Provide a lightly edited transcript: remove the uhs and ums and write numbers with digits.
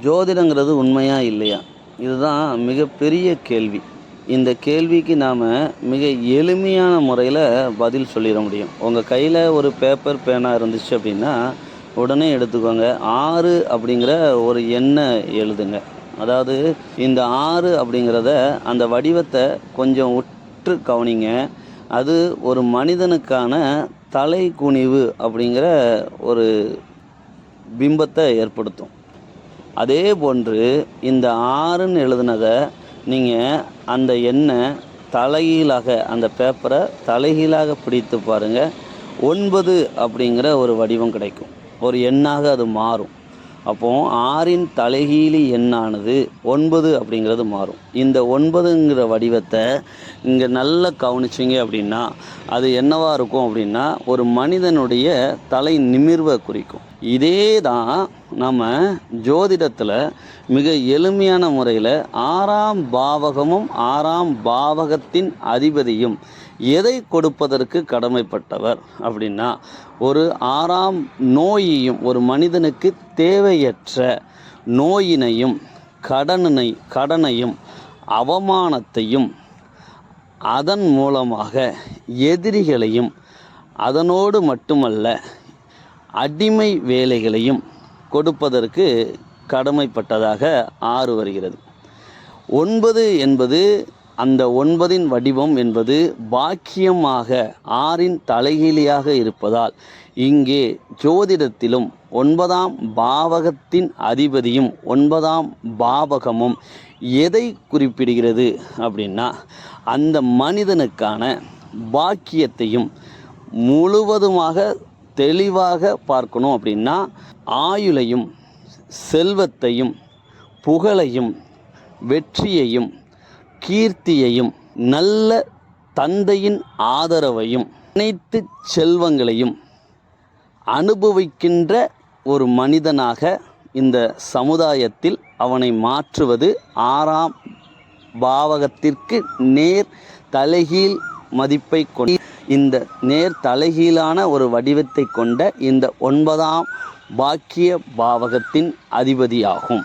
ஜோதிடங்கிறது உண்மையா இல்லையா? இதுதான் மிகப்பெரிய கேள்வி. இந்த கேள்விக்கு நாம் மிக எளிமையான முறையில் பதில் சொல்லிட முடியும். உங்கள் கையில் ஒரு பேப்பர் பேனா இருந்துச்சு அப்படின்னா உடனே எடுத்துக்கோங்க. 6 அப்படிங்கிற ஒரு எண்ணை எழுதுங்க. அதாவது இந்த 6 அப்படிங்கிறத அந்த வடிவத்தை கொஞ்சம் உற்று கவனிங்க. அது ஒரு மனிதனுக்கான தலை குனிவு அப்படிங்கிற ஒரு பிம்பத்தை ஏற்படுத்தும். அதே போன்று இந்த 6ன்னு எழுதுனதை நீங்கள் அந்த எண்ணை தலைகீழாக அந்த பேப்பரை தலைகீழாக பிடித்து பாருங்கள். 9 அப்படிங்கிற ஒரு வடிவம் கிடைக்கும். ஒரு எண்ணாக அது மாறும். அப்போது 6ன் தலைகீழி எண்ணானது 9 அப்படிங்கிறது மாறும். இந்த 9ங்கிற வடிவத்தை இங்கே நல்லா கவனிச்சிங்க அப்படின்னா அது என்னவாக இருக்கும் அப்படின்னா ஒரு மனிதனுடைய தலை நிமிர்வை குறிக்கும். இதே தான் நம்ம ஜோதிடத்தில் மிக எளிமையான முறையில் 6ஆம் பாவகமும் 6ஆம் பாவகத்தின் அதிபதியும் எதை கொடுப்பதற்கு கடமைப்பட்டவர் அப்படின்னா ஒரு 6ஆம் நோயையும் ஒரு மனிதனுக்கு தேவையற்ற நோயினையும் கடனையும் அவமானத்தையும் அதன் மூலமாக எதிரிகளையும் அதனோடு மட்டுமல்ல அடிமை வேலைகளையும் கொடுப்பதற்கு கடமைப்பட்டதாக 6 வருகிறது. 9 என்பது அந்த 9ன் வடிவம் என்பது பாக்கியமாக 6ன் தலைகீழியாக இருப்பதால் இங்கே ஜோதிடத்திலும் 9ஆம் பாவகத்தின் அதிபதியும் 9ஆம் பாவகமும் எதை குறிப்பிடுகிறது அப்படின்னா அந்த மனிதனுக்கான பாக்கியத்தையும் முழுவதுமாக தெளிவாக பார்க்கணும் அப்படின்னா ஆயுளையும் செல்வத்தையும் புகழையும் வெற்றியையும் கீர்த்தியையும் நல்ல தந்தையின் ஆதரவையும் அனைத்து செல்வங்களையும் அனுபவிக்கின்ற ஒரு மனிதனாக இந்த சமுதாயத்தில் அவனை மாற்றுவது 6ஆம் பாவகத்திற்கு நேர் தலைகீழ் மதிப்பை கொண்ட இந்த நேர் தலைகீழான ஒரு வடிவத்தை கொண்ட இந்த 9ஆம் பாக்கிய பாவகத்தின் அதிபதியாகும்.